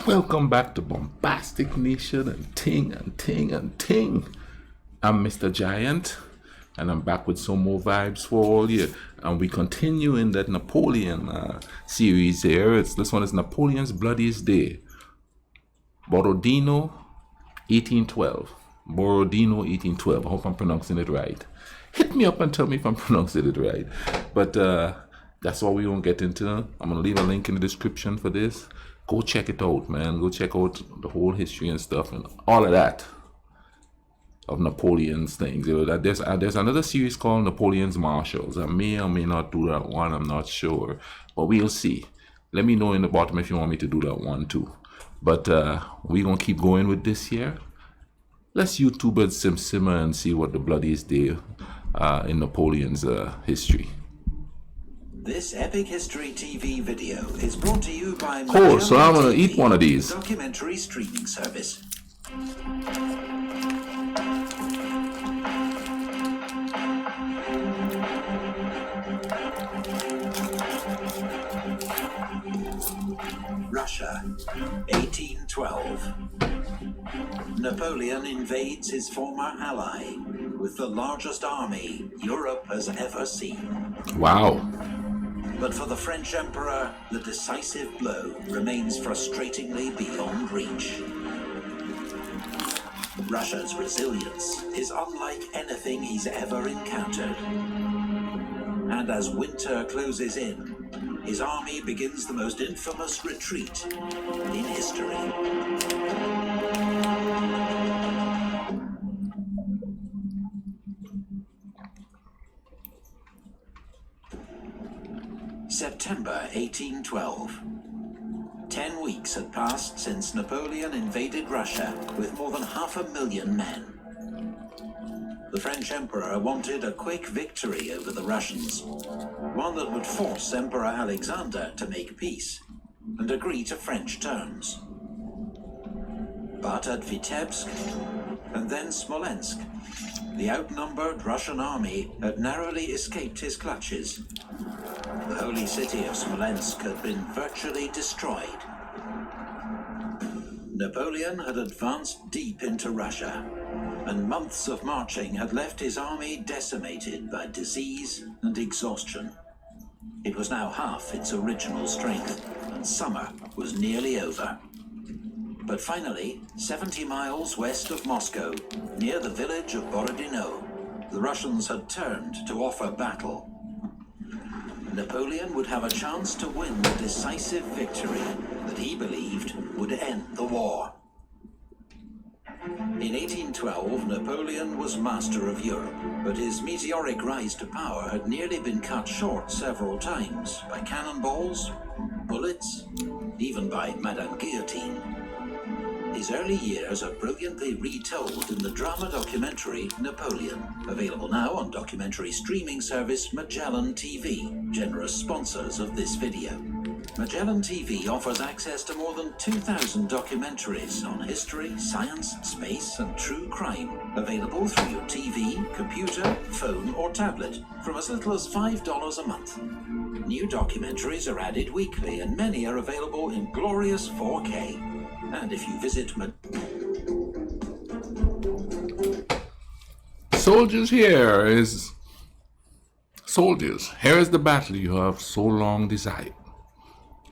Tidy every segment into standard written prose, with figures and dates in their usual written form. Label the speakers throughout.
Speaker 1: Welcome back to Bombastic Nation and Ting and Ting and Ting. I'm Mr. Giant, and I'm back with some more vibes for all you. And we continue in that Napoleon series here. This one is Napoleon's Bloodiest Day. Borodino, 1812. Borodino, 1812. I hope I'm pronouncing it right. Hit me up and tell me if I'm pronouncing it right. But that's what we won't get into. I'm going to leave a link in the description for this. Go check it out, man. Go check out the whole history and stuff and all of that of Napoleon's things. You know, there's another series called Napoleon's Marshals. I may or may not do that one. I'm not sure, but we'll see. Let me know in the bottom if you want me to do that one too. But we're gonna keep going with this here. Let's YouTube it, simmer and see what the bloodiest day in Napoleon's history.
Speaker 2: This Epic History TV video is brought to you by
Speaker 1: Oh, so I'm gonna eat one of these.
Speaker 2: Documentary streaming service. Russia, 1812. Napoleon invades his former ally with the largest army Europe has ever seen.
Speaker 1: Wow.
Speaker 2: But for the French Emperor, the decisive blow remains frustratingly beyond reach. Russia's resilience is unlike anything he's ever encountered. And as winter closes in, his army begins the most infamous retreat in history. September 1812. 10 weeks had passed since Napoleon invaded Russia with more than 500,000 men. The French Emperor wanted a quick victory over the Russians, one that would force Emperor Alexander to make peace and agree to French terms. But at Vitebsk and then Smolensk, the outnumbered Russian army had narrowly escaped his clutches. The holy city of Smolensk had been virtually destroyed. Napoleon had advanced deep into Russia, and months of marching had left his army decimated by disease and exhaustion. It was now half its original strength, and summer was nearly over. But finally, 70 miles west of Moscow, near the village of Borodino, the Russians had turned to offer battle. Napoleon would have a chance to win the decisive victory that he believed would end the war. In 1812, Napoleon was master of Europe, but his meteoric rise to power had nearly been cut short several times by cannonballs, bullets, even by Madame Guillotine. His early years are brilliantly retold in the drama documentary Napoleon, available now on documentary streaming service Magellan TV, generous sponsors of this video. Magellan TV offers access to more than 2,000 documentaries on history, science, space, and true crime, available through your TV, computer, phone, or tablet, from as little as $5 a month. New documentaries are added weekly, and many are available in glorious 4K. And if you visit
Speaker 1: Soldiers, here is the battle you have so long desired.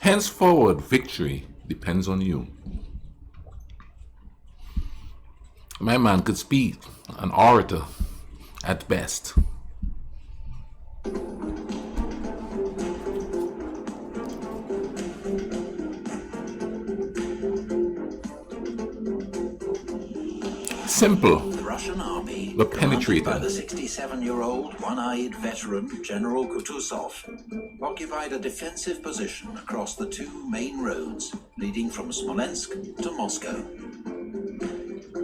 Speaker 1: Henceforward, victory depends on you. My man could speak, an orator at best. Simple,
Speaker 2: the Russian army,
Speaker 1: but penetrating.
Speaker 2: by the 67-year-old one-eyed veteran General Kutuzov, occupied a defensive position across the two main roads leading from Smolensk to Moscow.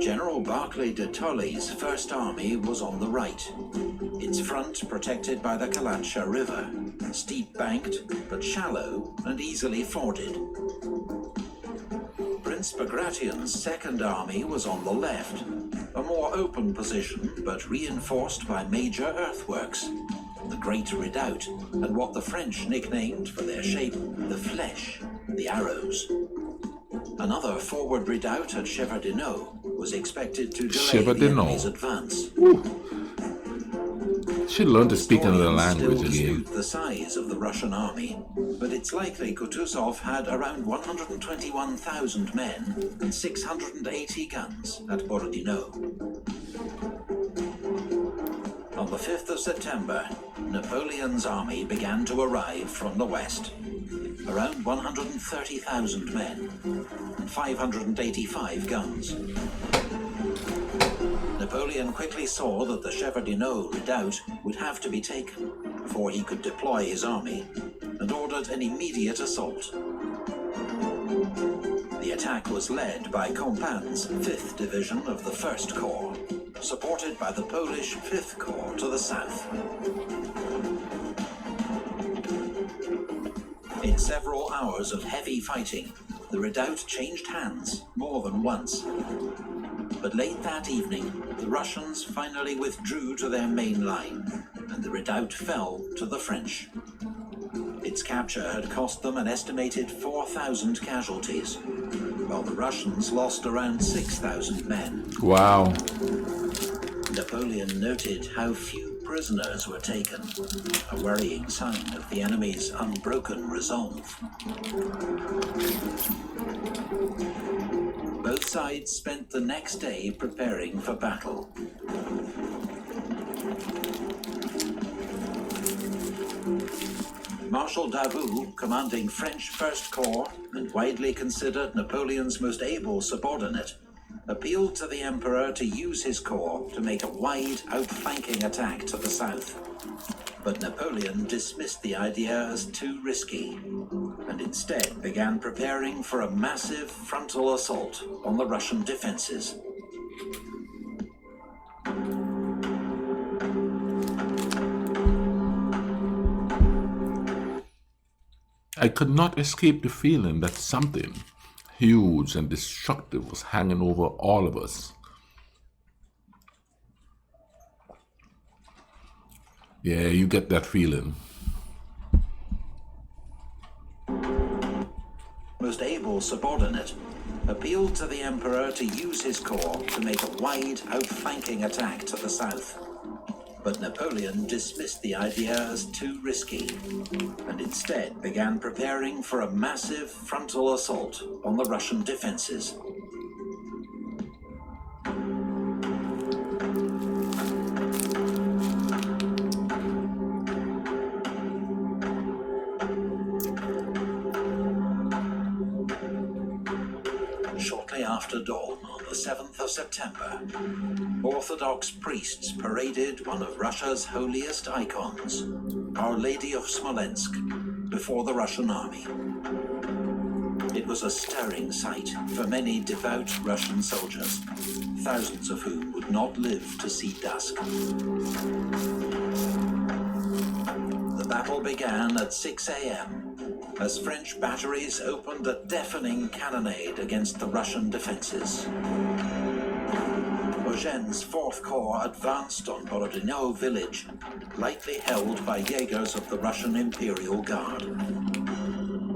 Speaker 2: General Barclay de Tolly's First Army was on the right, its front protected by the Kalansha River, steep-banked but shallow and easily forded. Prince Bagration's Second Army was on the left, a more open position but reinforced by major earthworks, the Great Redoubt, and what the French nicknamed for their shape the Flèche, the arrows. Another forward redoubt at Borodino was expected to delay the
Speaker 1: Borodino.
Speaker 2: enemy's advance.
Speaker 1: Should learn to speak another language
Speaker 2: Still
Speaker 1: again.
Speaker 2: dispute the size of the Russian army, but it's likely Kutuzov had around 121,000 men and 680 guns at Borodino. On the 5th of September, Napoleon's army began to arrive from the west. Around 130,000 men and 585 guns. Napoleon quickly saw that the Borodino redoubt would have to be taken before he could deploy his army, and ordered an immediate assault. The attack was led by Compan's 5th Division of the 1st Corps, supported by the Polish 5th Corps to the south. In several hours of heavy fighting, the redoubt changed hands more than once. But late that evening, the Russians finally withdrew to their main line, and the redoubt fell to the French. Its capture had cost them an estimated 4,000 casualties, while the Russians lost around 6,000 men.
Speaker 1: Wow.
Speaker 2: Napoleon noted how few prisoners were taken, a worrying sign of the enemy's unbroken resolve. Both sides spent the next day preparing for battle. Marshal Davout, commanding French First Corps and widely considered Napoleon's most able subordinate, appealed to the Emperor to use his corps to make a wide outflanking attack to the south. But Napoleon dismissed the idea as too risky, and instead began preparing for a massive frontal assault on the Russian defenses.
Speaker 1: I could not escape the feeling that something huge and destructive was hanging over all of us. Yeah, you get that feeling.
Speaker 2: Most able subordinate appealed to the Emperor to use his corps to make a wide outflanking attack to the south. But Napoleon dismissed the idea as too risky, and instead began preparing for a massive frontal assault on the Russian defenses. Shortly after dawn on the 7th of September, Orthodox priests paraded one of Russia's holiest icons, Our Lady of Smolensk, before the Russian army. It was a stirring sight for many devout Russian soldiers, thousands of whom would not live to see dusk. The battle began at 6 a.m. as French batteries opened a deafening cannonade against the Russian defenses. Eugene's 4th Corps advanced on Borodino village, lightly held by Jaegers of the Russian Imperial Guard.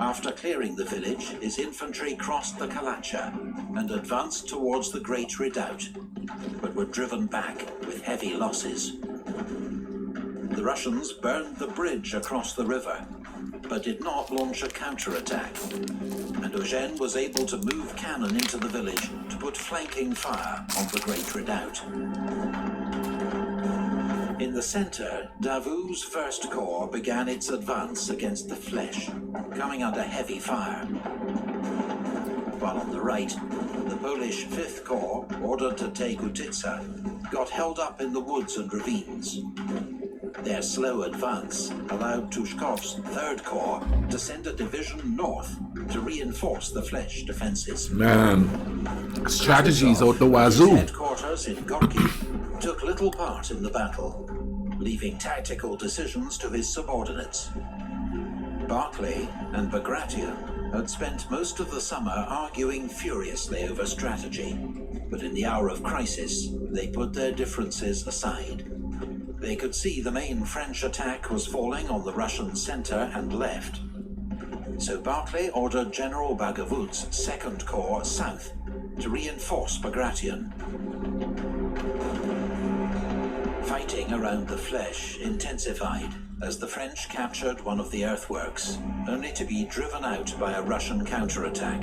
Speaker 2: After clearing the village, his infantry crossed the Kalacha and advanced towards the Great Redoubt, but were driven back with heavy losses. The Russians burned the bridge across the river, but did not launch a counterattack, and Eugene was able to move cannon into the village to put flanking fire on the Great Redoubt. In the center, Davout's 1st Corps began its advance against the Fleches, coming under heavy fire. While on the right, the Polish 5th Corps, ordered to take Utitsa, got held up in the woods and ravines. Their slow advance allowed Tushkov's 3rd Corps to send a division north to reinforce the Fleche defenses.
Speaker 1: Man, strategies out the
Speaker 2: His
Speaker 1: wazoo.
Speaker 2: headquarters in Gorky took little part in the battle, leaving tactical decisions to his subordinates. Barclay and Bagration had spent most of the summer arguing furiously over strategy, but in the hour of crisis, they put their differences aside. They could see the main French attack was falling on the Russian center and left. So Barclay ordered General Bagavout's Second Corps south to reinforce Bagration. Fighting around the Flèche intensified as the French captured one of the earthworks, only to be driven out by a Russian counterattack.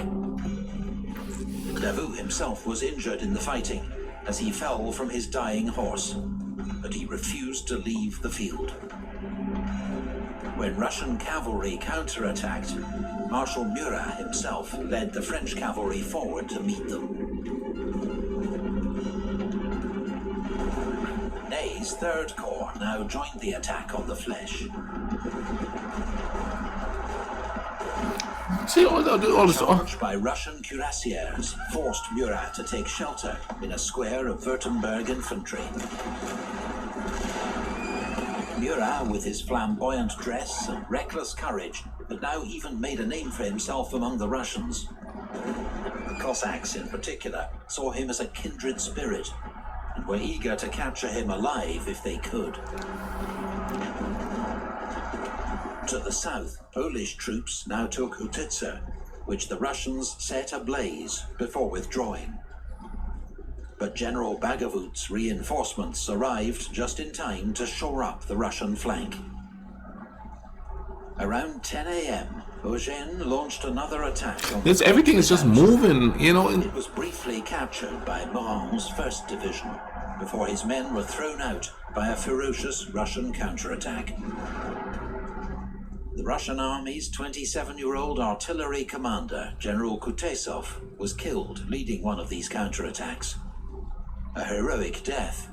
Speaker 2: Davout himself was injured in the fighting as he fell from his dying horse, but he refused to leave the field. When Russian cavalry counterattacked, Marshal Murat himself led the French cavalry forward to meet them. Ney's Third Corps now joined the attack on the Flèche.
Speaker 1: See all this.
Speaker 2: Charged by Russian cuirassiers forced Murat to take shelter in a square of Württemberg infantry. Murat, with his flamboyant dress and reckless courage, had now even made a name for himself among the Russians. The Cossacks, in particular, saw him as a kindred spirit and were eager to capture him alive if they could. To the south, Polish troops now took Utitsa, which the Russians set ablaze before withdrawing. But General Bagavout's reinforcements arrived just in time to shore up the Russian flank. Around 10 a.m., Eugène launched another attack on the
Speaker 1: everything is just moving, you know.
Speaker 2: It was briefly captured by Morand's 1st Division before his men were thrown out by a ferocious Russian counterattack. The Russian army's 27-year-old artillery commander, General Kutesov, was killed leading one of these counterattacks. A heroic death,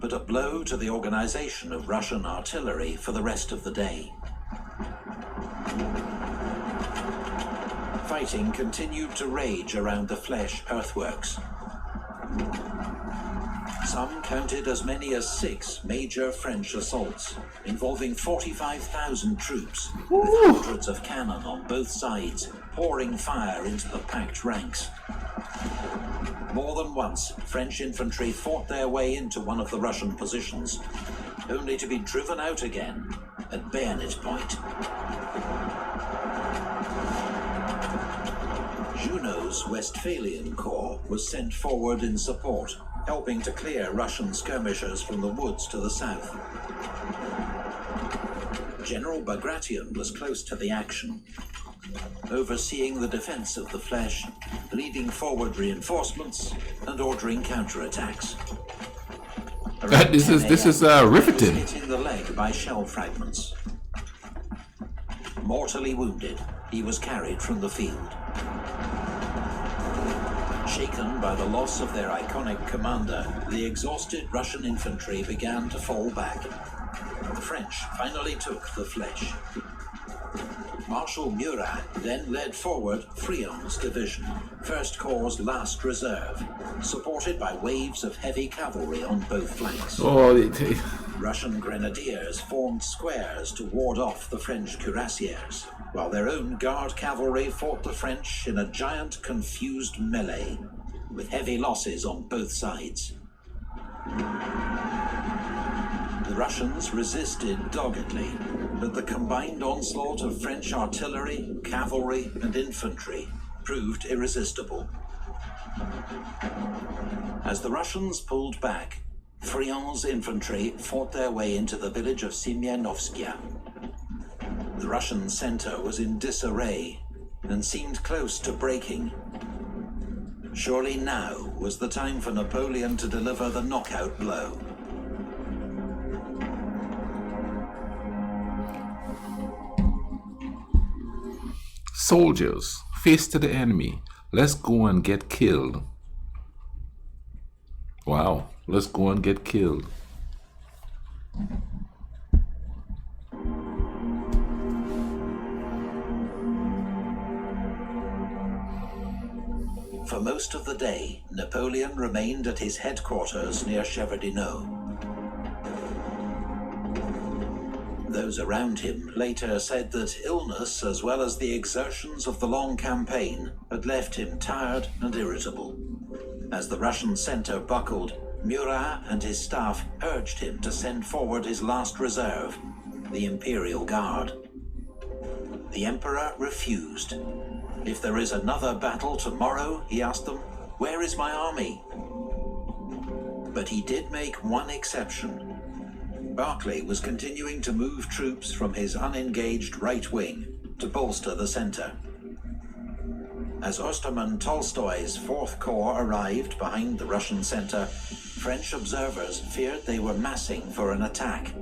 Speaker 2: but a blow to the organization of Russian artillery for the rest of the day. Fighting continued to rage around the Flèche earthworks. Some counted as many as 6 major French assaults, involving 45,000 troops, with hundreds of cannon on both sides, pouring fire into the packed ranks. More than once, French infantry fought their way into one of the Russian positions, only to be driven out again at bayonet point. Junot's Westphalian Corps was sent forward in support, helping to clear Russian skirmishers from the woods to the south. General Bagration was close to the action, overseeing the defense of the Flèche, leading forward reinforcements and ordering counterattacks.
Speaker 1: This is riveting.
Speaker 2: He was hit in the leg by shell fragments. Mortally wounded, he was carried from the field. Shaken by the loss of their iconic commander, the exhausted Russian infantry began to fall back. The French finally took the Flèche. Marshal Murat then led forward Friant's division, First Corps' last reserve, supported by waves of heavy cavalry on both flanks. Russian grenadiers formed squares to ward off the French cuirassiers, while their own guard cavalry fought the French in a giant confused melee, with heavy losses on both sides. The Russians resisted doggedly, but the combined onslaught of French artillery, cavalry, and infantry proved irresistible. As the Russians pulled back, Friant's infantry fought their way into the village of Semyonovskia. The Russian center was in disarray and seemed close to breaking. Surely now was the time for Napoleon to deliver the knockout blow.
Speaker 1: Soldiers, face to the enemy. Let's go and get killed. Wow, let's go and get killed.
Speaker 2: For most of the day, Napoleon remained at his headquarters near Borodino. Those around him later said that illness, as well as the exertions of the long campaign, had left him tired and irritable. As the Russian center buckled, Murat and his staff urged him to send forward his last reserve, the Imperial Guard. The emperor refused. If there is another battle tomorrow, he asked them, where is my army? But he did make one exception. Barclay was continuing to move troops from his unengaged right wing to bolster the center. As Osterman Tolstoy's 4th Corps arrived behind the Russian center, French observers feared they were massing for an attack.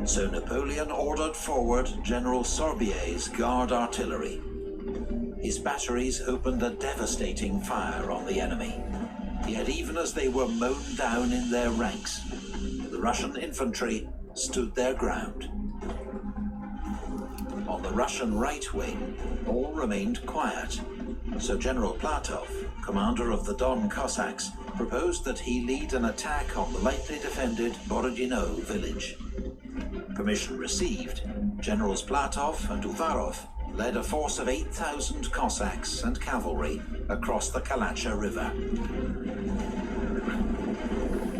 Speaker 2: So Napoleon ordered forward General Sorbier's Guard artillery. His batteries opened a devastating fire on the enemy. Yet even as they were mown down in their ranks, the Russian infantry stood their ground. On the Russian right wing, all remained quiet, so General Platov, commander of the Don Cossacks, proposed that he lead an attack on the lightly defended Borodino village. Permission received, Generals Platov and Uvarov led a force of 8,000 Cossacks and cavalry across the Kalacha River.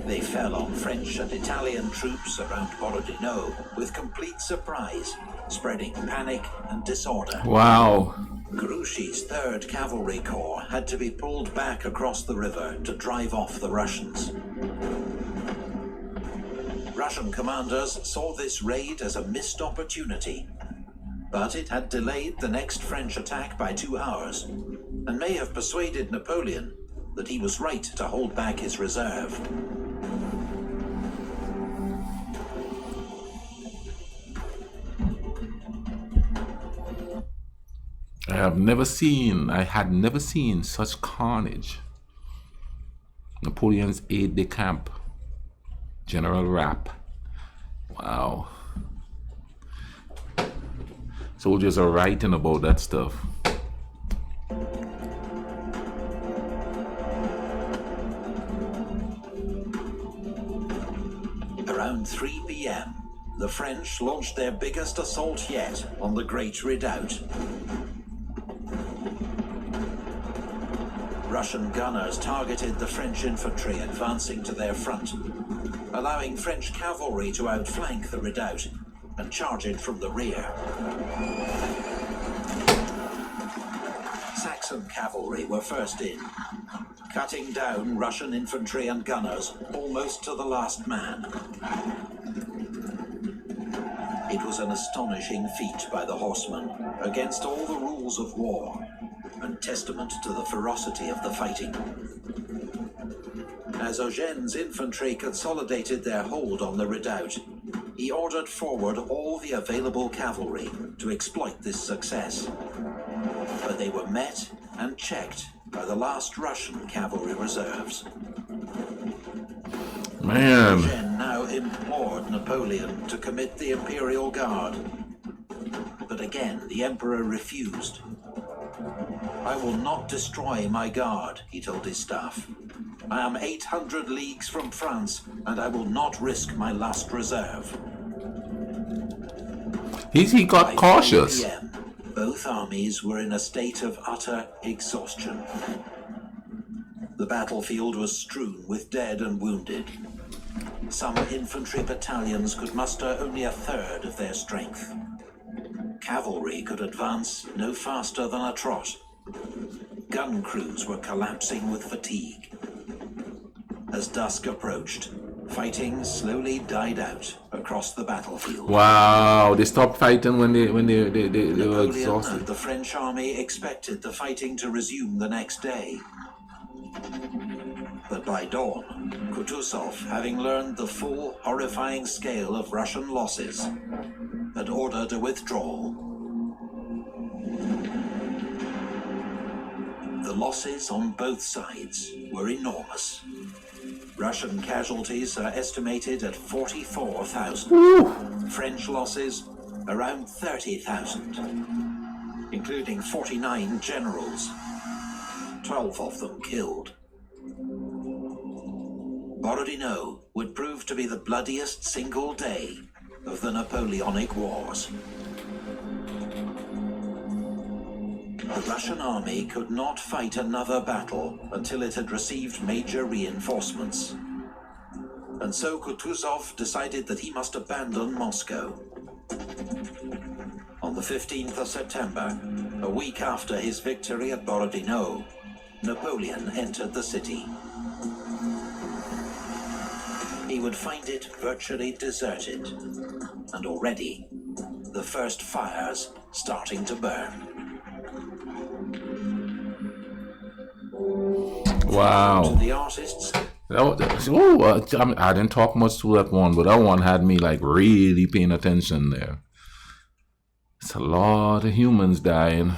Speaker 2: They fell on French and Italian troops around Borodino with complete surprise, spreading panic and disorder.
Speaker 1: Wow.
Speaker 2: Grouchy's 3rd Cavalry Corps had to be pulled back across the river to drive off the Russians. Russian commanders saw this raid as a missed opportunity, but it had delayed the next French attack by 2 hours, and may have persuaded Napoleon that he was right to hold back his reserve.
Speaker 1: I had never seen such carnage. Napoleon's aide-de-camp, General Rapp. Wow. Soldiers are writing about that stuff.
Speaker 2: Around 3 p.m., the French launched their biggest assault yet on the Great Redoubt. Russian gunners targeted the French infantry advancing to their front, allowing French cavalry to outflank the redoubt and charge it from the rear. Saxon cavalry were first in, cutting down Russian infantry and gunners almost to the last man. It was an astonishing feat by the horsemen against all the rules of war, and testament to the ferocity of the fighting. As Eugene's infantry consolidated their hold on the redoubt, he ordered forward all the available cavalry to exploit this success. But they were met and checked by the last Russian cavalry reserves.
Speaker 1: Man.
Speaker 2: Eugene now implored Napoleon to commit the Imperial Guard. But again, the Emperor refused. I will not destroy my guard, he told his staff. I am 800 leagues from France, and I will not risk my last reserve.
Speaker 1: He got cautious.
Speaker 2: By 3 p.m., both armies were in a state of utter exhaustion. The battlefield was strewn with dead and wounded. Some infantry battalions could muster only a third of their strength. Cavalry could advance no faster than a trot. Gun crews were collapsing with fatigue. As dusk approached, fighting slowly died out across the battlefield.
Speaker 1: Wow, they stopped fighting when they were
Speaker 2: Napoleon
Speaker 1: exhausted.
Speaker 2: and the French army expected the fighting to resume the next day. But by dawn, Kutuzov, having learned the full, horrifying scale of Russian losses, had ordered a withdrawal. The losses on both sides were enormous. Russian casualties are estimated at 44,000. French losses around 30,000, including 49 generals, 12 of them killed. Borodino would prove to be the bloodiest single day of the Napoleonic Wars. The Russian army could not fight another battle until it had received major reinforcements. And so Kutuzov decided that he must abandon Moscow. On On the 15th of September, a week after his victory at Borodino, Napoleon entered the city. He would find it virtually deserted, and already the first fires starting to burn.
Speaker 1: Wow.
Speaker 2: To the artists,
Speaker 1: I didn't talk much to that one, but that one had me like really paying attention there. It's a lot of humans dying.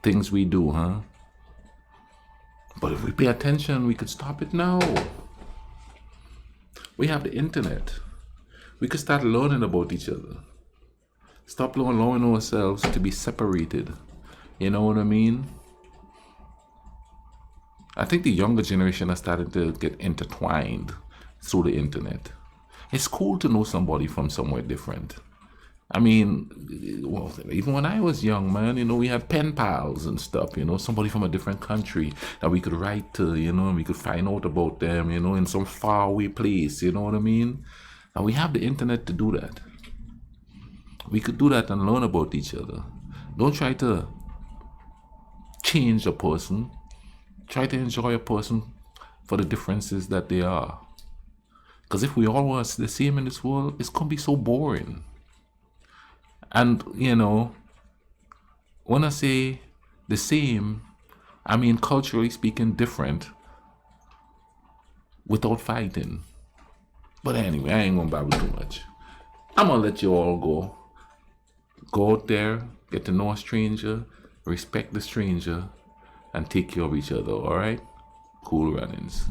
Speaker 1: Things we do, huh? But if we pay attention, we could stop it now. We have the internet. We could start learning about each other. Stop allowing ourselves to be separated. You know what I mean? I think the younger generation are starting to get intertwined through the internet. It's cool to know somebody from somewhere different. I mean, well, even when I was young, man, you know, we had pen pals and stuff, you know, somebody from a different country that we could write to, you know, and we could find out about them, you know, in some faraway place, you know what I mean? And we have the internet to do that. We could do that and learn about each other. Don't try to change a person. Try to enjoy a person for the differences that they are. Because if we all were the same in this world, it's going to be so boring. And, you know, when I say the same, I mean culturally speaking different without fighting. But anyway, I ain't going to babble too much. I'm going to let you all go. Go out there, get to know a stranger, respect the stranger, and take care of each other, all right? Cool runnings.